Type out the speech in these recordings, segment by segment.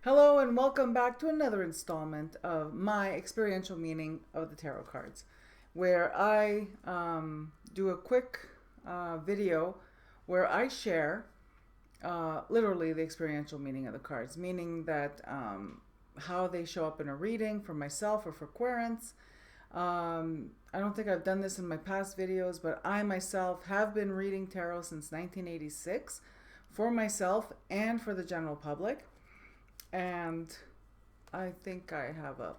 Hello and welcome back to another installment of my experiential meaning of the tarot cards, where I do a quick video where I share literally the experiential meaning of the cards, meaning that how they show up in a reading for myself or for querents. I don't think I've done this in my past videos, but I myself have been reading tarot since 1986 for myself and for the general public. And I think I have a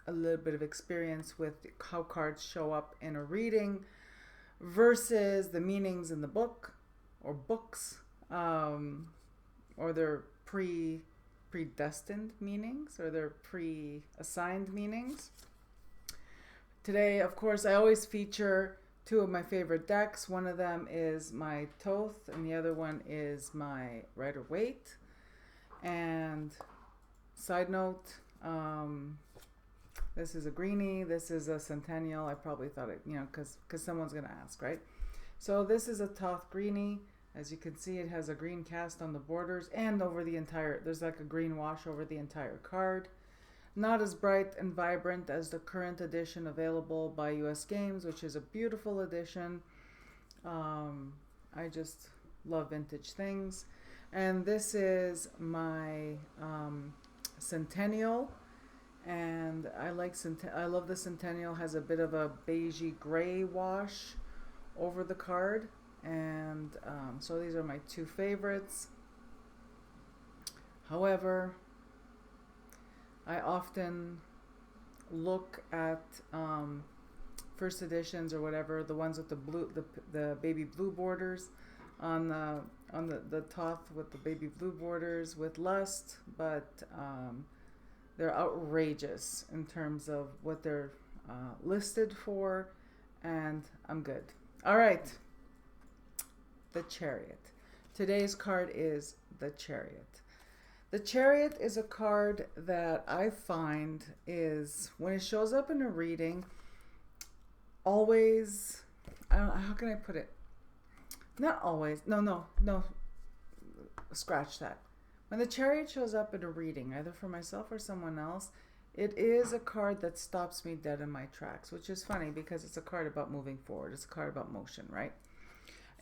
little bit of experience with how cards show up in a reading versus the meanings in the book or books, or their predestined meanings or their pre-assigned meanings. Today, of course, I always feature two of my favorite decks. One of them is my Thoth and the other one is my Rider-Waite. And side note, this is a greenie, this is a centennial. I probably thought it, because someone's going to ask, right? So this is a Thoth greenie. As you can see, it has a green cast on the borders and over the entire, there's like a green wash over the entire card. Not as bright and vibrant as the current edition available by US Games, which is a beautiful edition. I just love vintage things. And this is my Centennial, and I love the Centennial. Has a bit of a beigey gray wash over the card, and so these are my two favorites. However, I often look at first editions or whatever, the ones with the blue, the baby blue borders on the Thoth with the baby blue borders with Lust, but they're outrageous in terms of what they're listed for, and I'm good. All right, the Chariot. Today's card is the Chariot. The Chariot is a card that I find is, when it shows up in a reading, always, I don't know, how can I put it? Not always. No. Scratch that. When the Chariot shows up in a reading, either for myself or someone else, it is a card that stops me dead in my tracks, which is funny because it's a card about moving forward. It's a card about motion, right?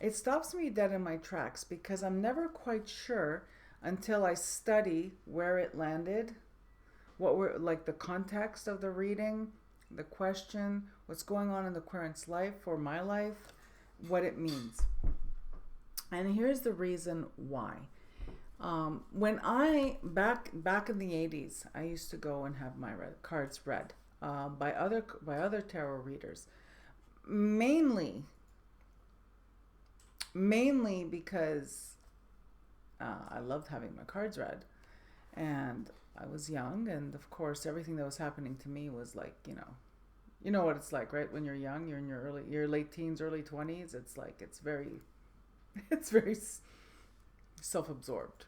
It stops me dead in my tracks because I'm never quite sure until I study where it landed, what were like the context of the reading, the question, what's going on in the querent's life or my life, what it means. And here's the reason why. When I back in the 80s, I used to go and have my cards read by other tarot readers, mainly because I loved having my cards read, and I was young, and of course everything that was happening to me was like, you know what it's like, right? When you're young, you're in your late teens, early 20s. It's like it's very self-absorbed.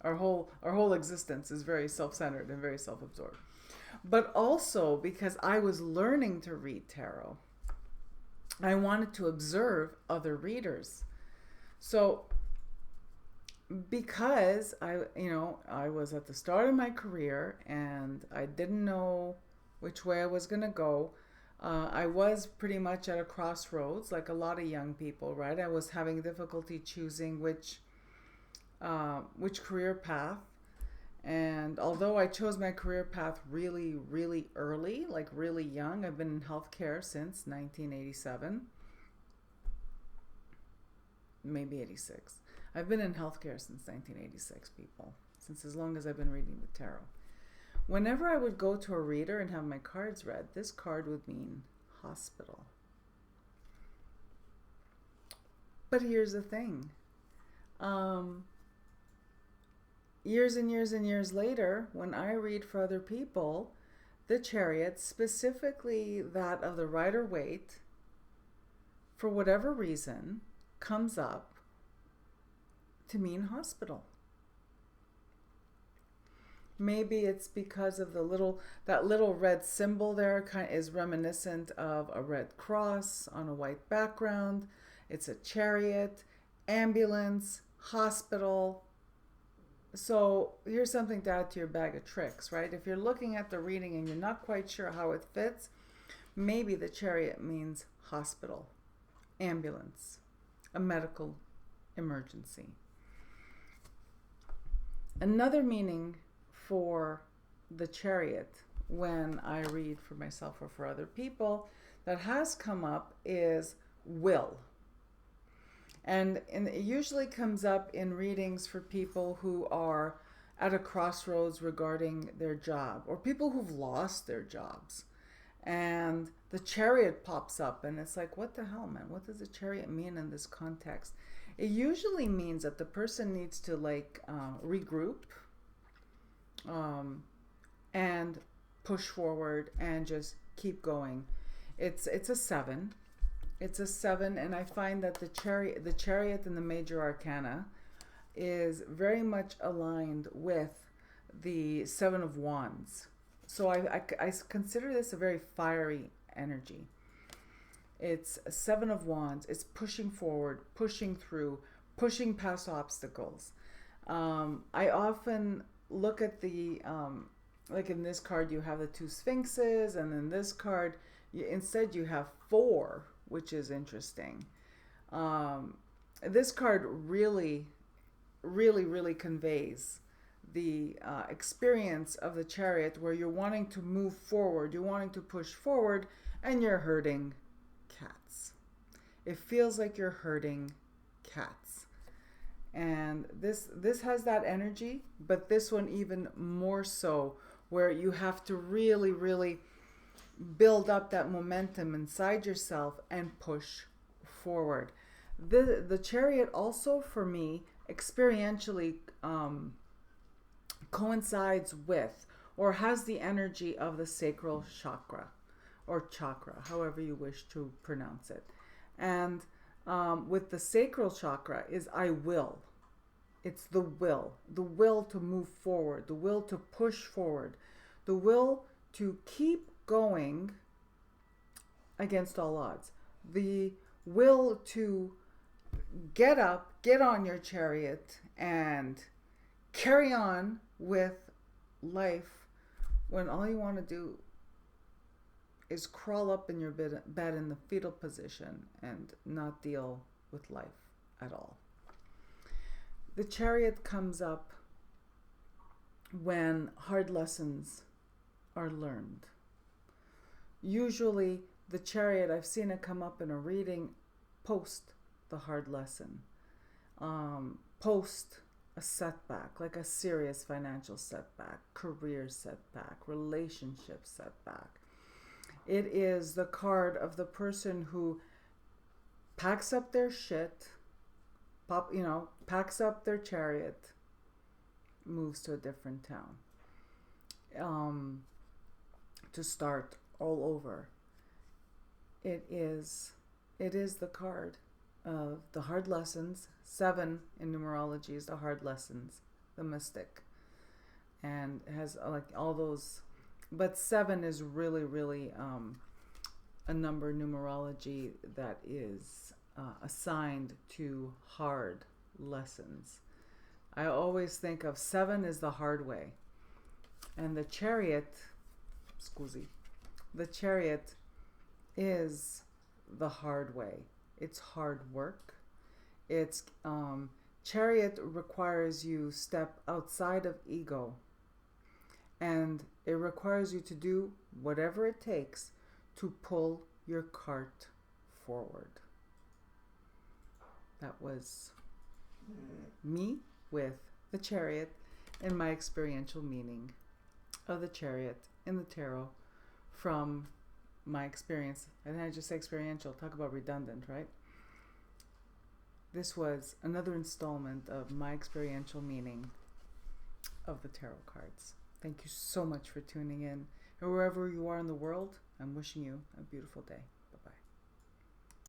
Our whole existence is very self-centered and very self-absorbed. But also because I was learning to read tarot, I wanted to observe other readers. So because I was at the start of my career and I didn't know which way I was going to go, I was pretty much at a crossroads, like a lot of young people, right? I was having difficulty choosing which career path. And although I chose my career path really, really early, like really young, I've been in healthcare since 1987, maybe 86. I've been in healthcare since 1986, people, since as long as I've been reading the tarot. Whenever I would go to a reader and have my cards read, this card would mean hospital. But here's the thing. Years and years and years later, when I read for other people, the Chariot, specifically that of the Rider-Waite, for whatever reason, comes up to mean hospital. Maybe it's because of that little red symbol there is reminiscent of a red cross on a white background. It's a chariot, ambulance, hospital. So here's something to add to your bag of tricks, right? If you're looking at the reading and you're not quite sure how it fits, maybe the Chariot means hospital, ambulance, a medical emergency. Another meaning for the Chariot when I read for myself or for other people that has come up is will. And it usually comes up in readings for people who are at a crossroads regarding their job, or people who've lost their jobs. And the Chariot pops up, and it's like, what the hell, man? What does the Chariot mean in this context? It usually means that the person needs to regroup and push forward and just keep going. It's a 7. It's a 7, and I find that the Chariot in the Major Arcana is very much aligned with the 7 of Wands. So I consider this a very fiery energy. It's a 7 of Wands. It's pushing forward, pushing through, pushing past obstacles. I often look at the, like in this card, you have the 2 Sphinxes, and in this card, instead you have 4, which is interesting. This card really conveys the experience of the Chariot, where you're wanting to move forward, you're wanting to push forward, and you're herding cats. It feels like you're herding cats. And this has that energy, but this one even more so, where you have to really build up that momentum inside yourself and push forward. The Chariot also, for me, experientially coincides with or has the energy of the sacral chakra, or chakra, however you wish to pronounce it. And with the sacral chakra is I will. It's the will to move forward, the will to push forward, the will to keep going against all odds, the will to get up, get on your Chariot, and carry on with life when all you want to do is crawl up in your bed in the fetal position and not deal with life at all. The Chariot comes up when hard lessons are learned. Usually the Chariot, I've seen it come up in a reading post the hard lesson, post a setback, like a serious financial setback, career setback, relationship setback. It is the card of the person who packs up their shit, packs up their Chariot, moves to a different town, to start all over. It is the card of the hard lessons. 7 in numerology is the hard lessons, the mystic, and it has like all those. But 7 is really a number in numerology that is assigned to hard lessons. I always think of 7 as the hard way, and the Chariot, the Chariot is the hard way. It's hard work. It's Chariot requires you step outside of ego, and it requires you to do whatever it takes to pull your cart forward. That was me with the Chariot and my experiential meaning of the Chariot in the tarot from my experience. And I just say experiential, talk about redundant, right? This was another installment of my experiential meaning of the tarot cards. Thank you so much for tuning in. And wherever you are in the world, I'm wishing you a beautiful day.